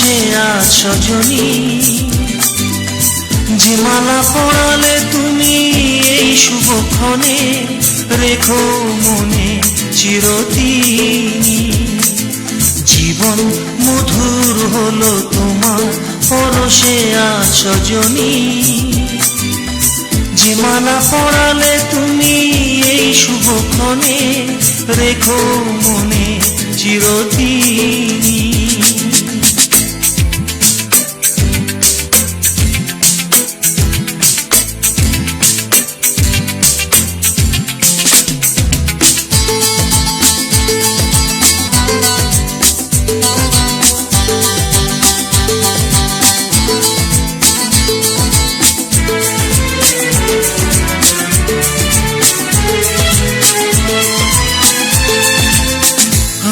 পরশে আজ সজনী, যে মালা পরালে তুমি এই শুভক্ষণে, রেখো মনে চিরদিন। জীবন মধুর হলো তোমার পরশে আজ সজনী, যে মালা পরালে তুমি এই শুভক্ষণে, রেখো মনে চিরদিন।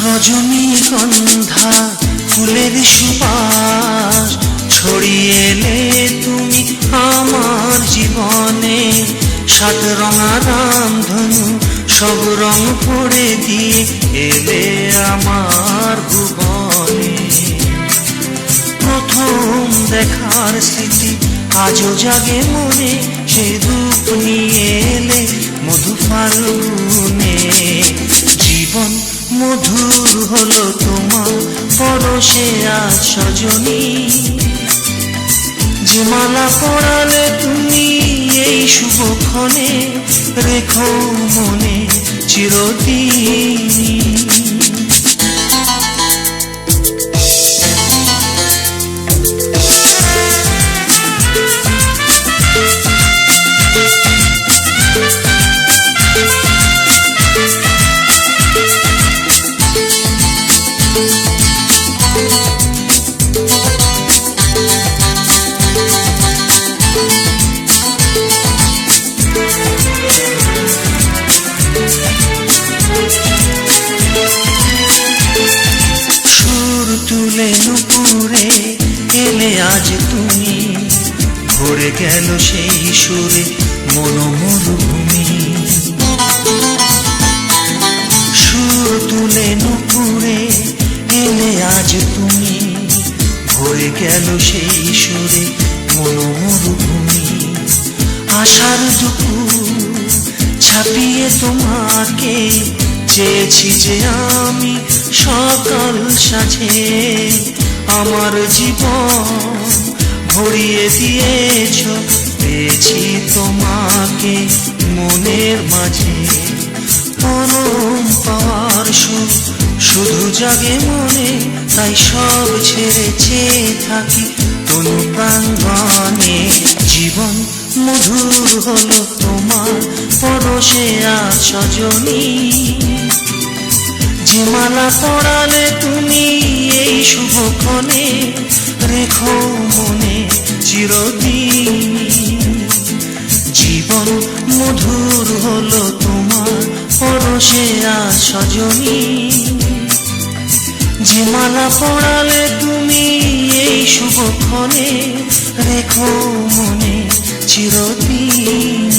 রজনীগন্ধা ফুলের সুবাস ছড়িয়ে এলে তুমি আমার জীবনে, সাত রঙা রামধনু সব রং ভরে দিয়ে এলে আমার ভুবনে। প্রথম দেখার স্মৃতি আজও জাগে মনে, সে রূপ নিয়ে এলে মধু ফাল্গুনে। জীবন মধুর হলো তোমার পরশে আজ সজনী, যে মালা পরালে তুমি এই শুভক্ষণে, রেখো মনে চিরদিন। তুলে নুপুরে এলে আজ তুমি, ভরে গেল সেই সুরে মন মরুভূমি। সুর তুলে নুপুরে এলে আজ তুমি, ভরে গেল সেই সুরে মন মরুভূমি। আশার দুপুর ছাপিয়ে তোমাকে চেয়েছি যে আমি সকাল সাজে, আমার জীবন ভরিয়ে দিয়েছ, পেয়েছি তোমাকে মনের মাঝে। পরম পাওয়ার সুখ শুধু জাগে মনে, তাই সব ছেড়ে চেয়ে থাকি তনু প্রাঙ্গণে। জীবন মধুর হলো তোমার পরশে আজ সজনী, যে মালা পরালে তুমি এই শুভক্ষণে, রেখো মনে চিরদিন। জীবন মধুর হলো তোমার পরশে আজ সজনী, যে মালা পরালে তুমি এই শুভক্ষণে, রেখো মনে চিরদিন।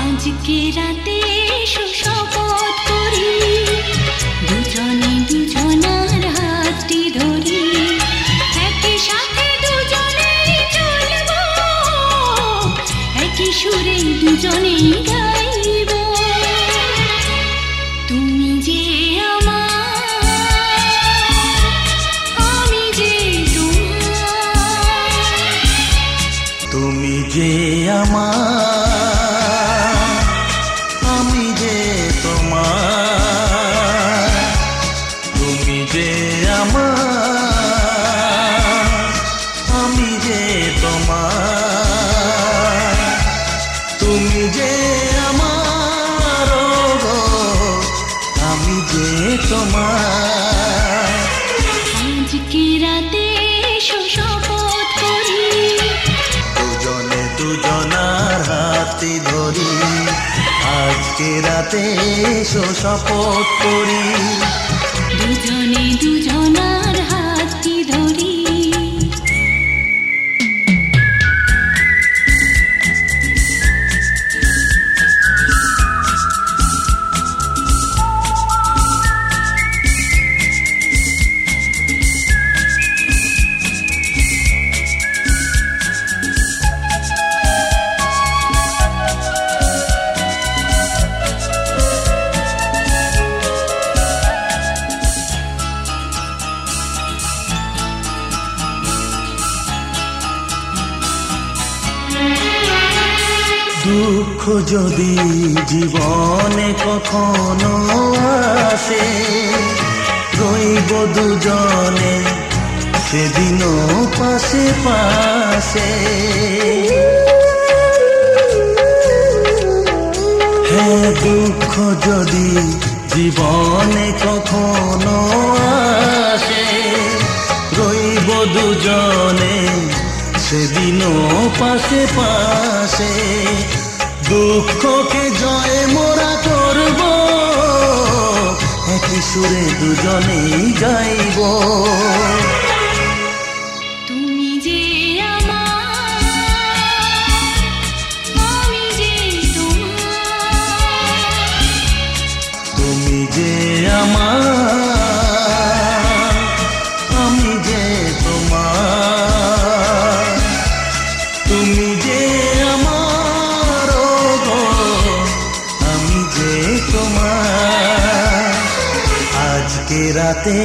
আজকে রাতে সুশপথ করি, দুজনে দুজনার হাতটি ধরি, একই সাথে দুজনেই চলব, একই সুরে দুজনেই গাইব। তুমি যে আমার, আমি যে তোমার। তুমি যে আমার, আমি যে তোমার। রাতে এসো শপথ করি, দুজনে দুজনার হাতটি ধরি। দুঃখ যদি জীবনে কখনো আসে, রইব দুজনে সেদিনও পাশে পাশে। হ্যাঁ, দুঃখ যদি জীবনে কখনো আসে, রইব দুজনে সেদিনও পাশে পাশে। দুঃখকে জয় মোরা করব, একই সুরে দুজনেই গাইব। তুমি যে আমার, আমি যে তোমার। তুমি যে আমার, আমি যে তোমার। তুমি যে আমার, ও গো, আমি যে তোমার। আজকে রাতে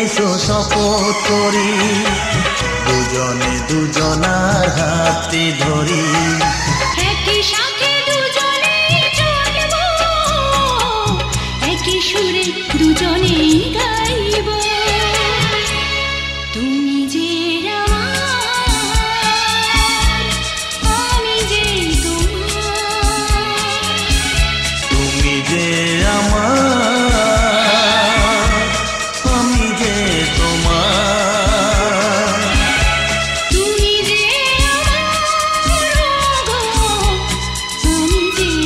এসো শপথ করি, দুজনে দুজনার হাতে ধরি। একই সাথে দুজনে চলব, একই সুরে দুজনে গাইব। তুমি যে আমার, আমি যে তোমার। তুমি যে আমার, আমি যে তোমার। তুমি যে আমার, গো, আমি যে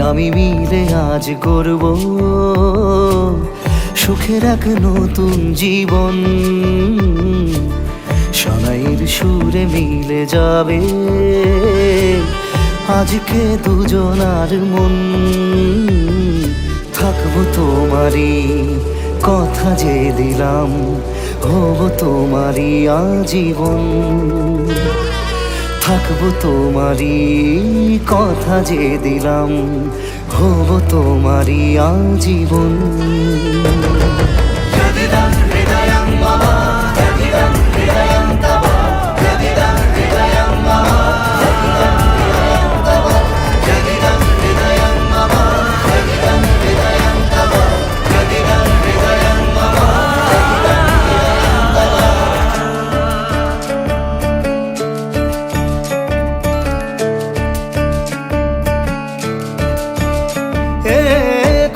আমি মিলে আজ গড়ব সুখের এক নতুন জীবন। সানাইয়ের সুরে মিলে যাবে আজকে দুজনার মন। থাকবো তোমারই কথা যে দিলাম, হব তোমারই আজীবন। থাকবো তোমারই কথা যে দিলাম, হব তোমারই আজীবন।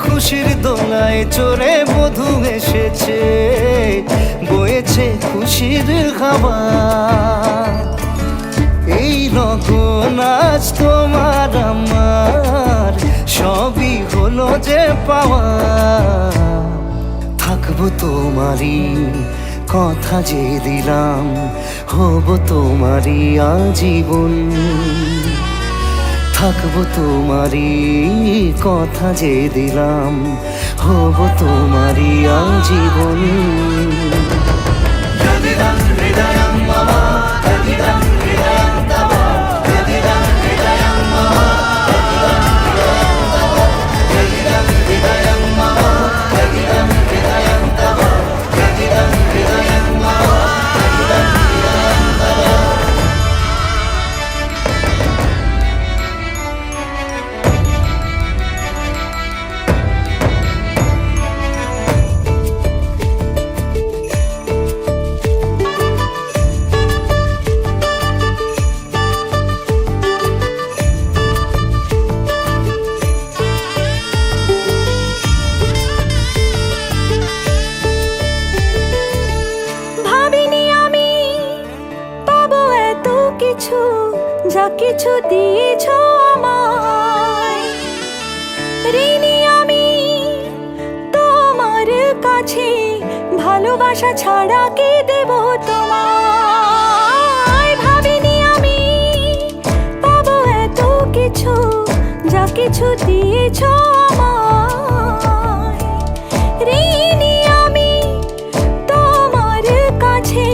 খুশির দোলায় চড়ে মধু এসেছে, বয়েছে খুশির হাওয়া। এই লগন আজ তোমার আমার, সবই হলো যে পাওয়া। থাকবো তোমারই কথা যে দিলাম, হব তোমারই আজীবন। থাকবো তোমারই কথা যে দিলাম, হব তোমারই আজীবন। কাছে ভালোবাসা ছাড়া কি দেব তোমায় ভাবিনি আমি পাবো এত কিছু যা কিছু দিয়েছ আমায় ঋণী আমি তোমার কাছে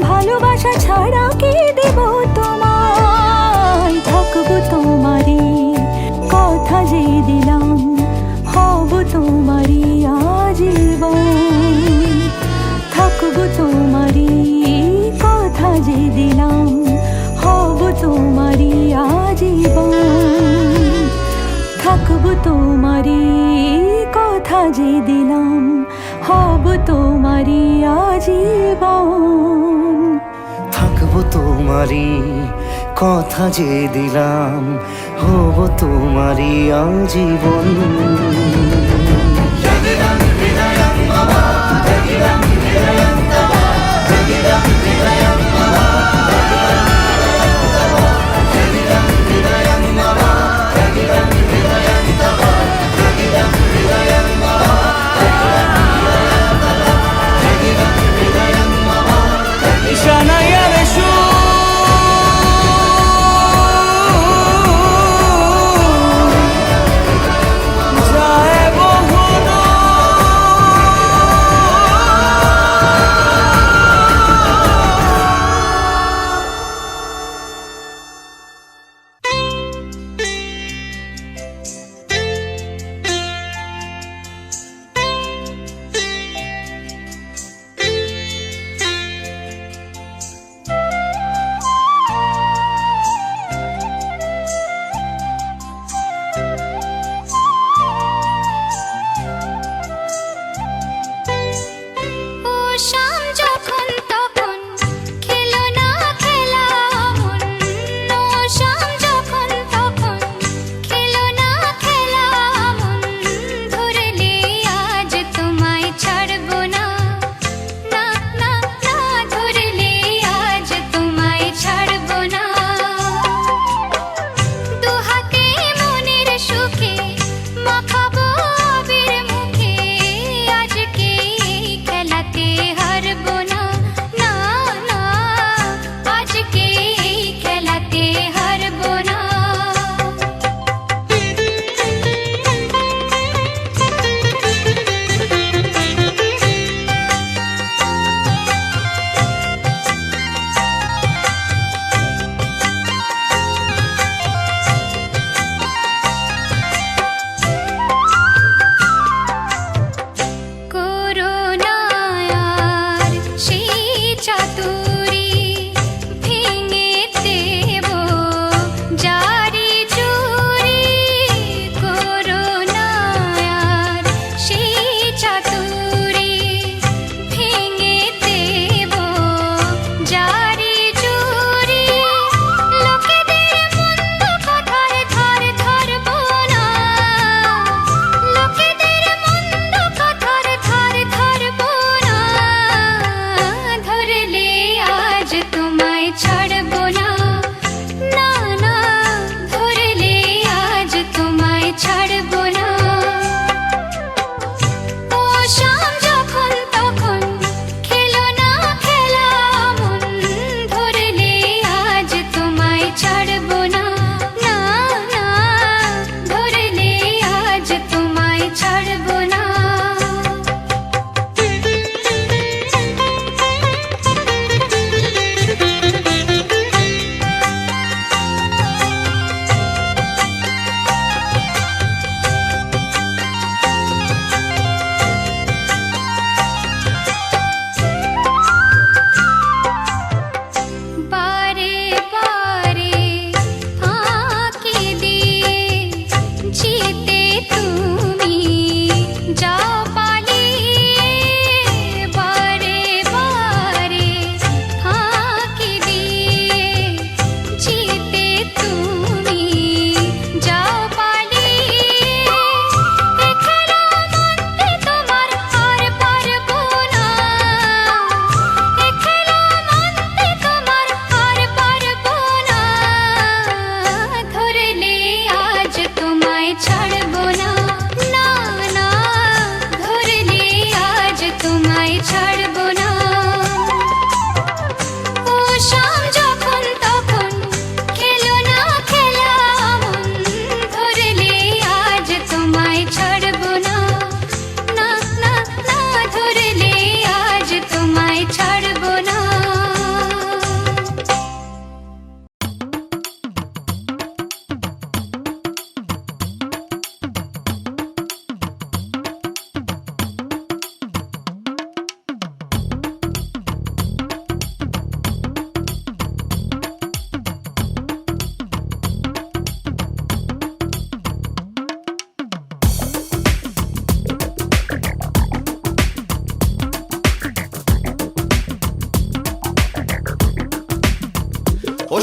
ভালোবাসা ছাড়া কি দেব তোমায় থাকবো তোমারই কথা যে দিলাম হব তোমারই আজীবন থাকবো তোমারই কথা যে দিলাম হব তোমারই আজীবন থাকবো তোমারই কথা যে দিলাম হব তোমারই আজীবন থাকবো তোমারই কথা যে দিলাম হব তোমারই আজীবন Shania Reshu Jae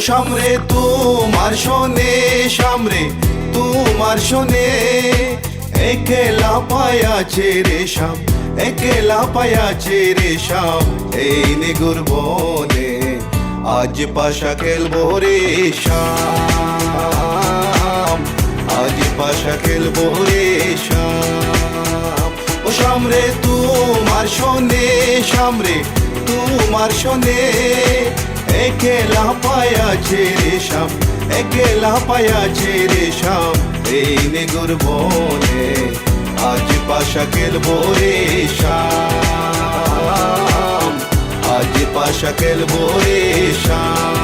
সামরে তোমার শোনে, সামরে তোমার শোনে, একলা পায়াছে রে শাম, একলা পায়াছে রে শাম, এই নিগুর বনে আজ পাশা খেলবো রে শাম, আজ পাশা খেলবো রে শাম। ও সামরে তোমার শোনে, সামরে তোমার শোনে, একলা পায়াছে রে শাম, একলা পায়াছে রে শাম, এই নিগুর বনে আজ পাশা খেলবো রে শাম, আজ পাশা খেলবো রে শাম।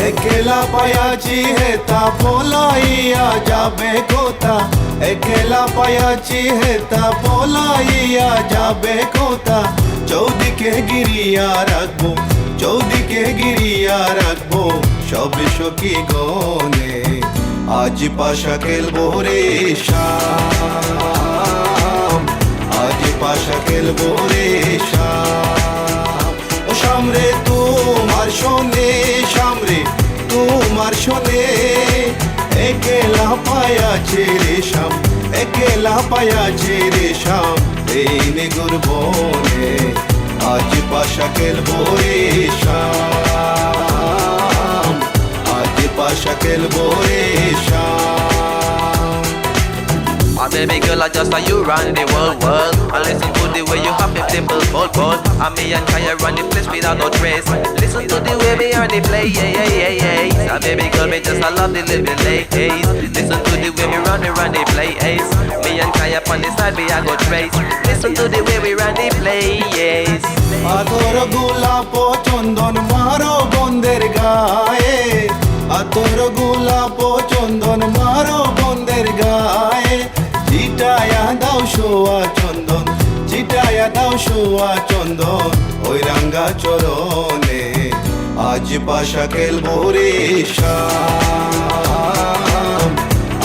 একলা পায়াছি হেতা পলাইয়া যাবে কোথা, একলা পায়াছি হেতা পলাইয়া যাবে কোথা, চৌদিকে গিরিয়া রাখবো, চৌদিকে গিরিয়া রাখবো সবে সখী গনে আজ পাশা খেলবো রে শাম, আজ পাশা খেলবো রে শাম। ও সামরে তোমার শোনে, সামরে তোমার শোনে, একলা পায়াছে রে শাম, একলা পায়াছে রে শাম, এই নিগুর বনে আজ পাশা খেলবো রে শাম, আজ পাশা খেলবো রে শাম। My baby girl, I just saw you run the world. I listen to the way you happy people bold. And me and Kaya run the place without no trace. Listen to the way me on the play, yeah, yeah, yeah, yeah. My baby girl, me just I love the living late days. Listen to the way me run the play, ace. Me and Kaya on the side, we I go trace. Listen to the way we run the play, yes. আতর গোলাপ চন্দন মারো বন্দের গায়ে, আতর গোলাপ চন্দন মারো বন্দের গায়ে, চিটায়া দাও সোয়া চন্দন, চিটায়া দাও সোয়া চন্দন ওই রাঙ্গা চরণে আজ পাশা খেলবো রে শাম,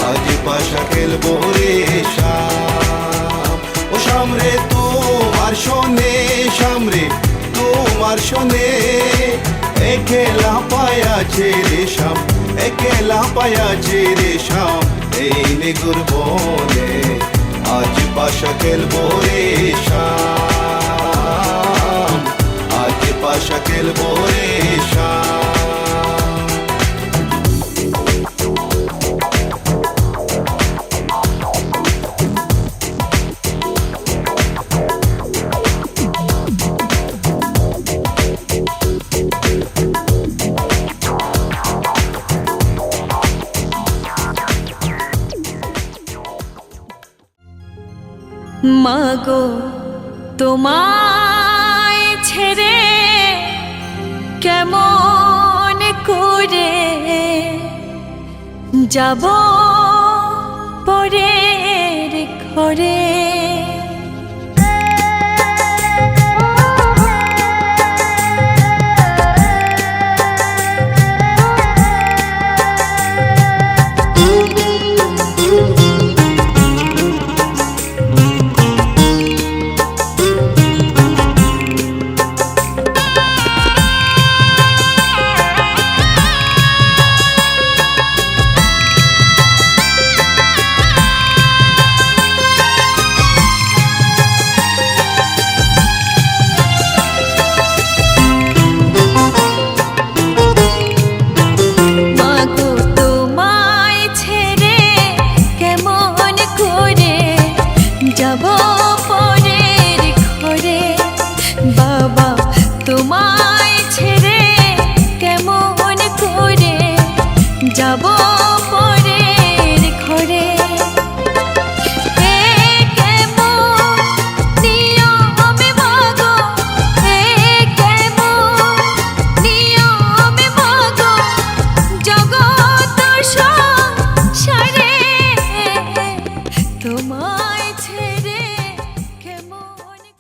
আজ পাশা খেলবো রে শাম। ও সামরে তোমার শোনে, সামরে তোমার শোনে, একলা পায়াছে রে শাম, একলা পায়াছে রে শাম, এই নিগুর বনে আজ পাশা খেলবো রে শাম, আজ পাশা খেলবো রে শাম। মাগো তোমায় ছেড়ে কেমন করে যাব পরের ঘরে।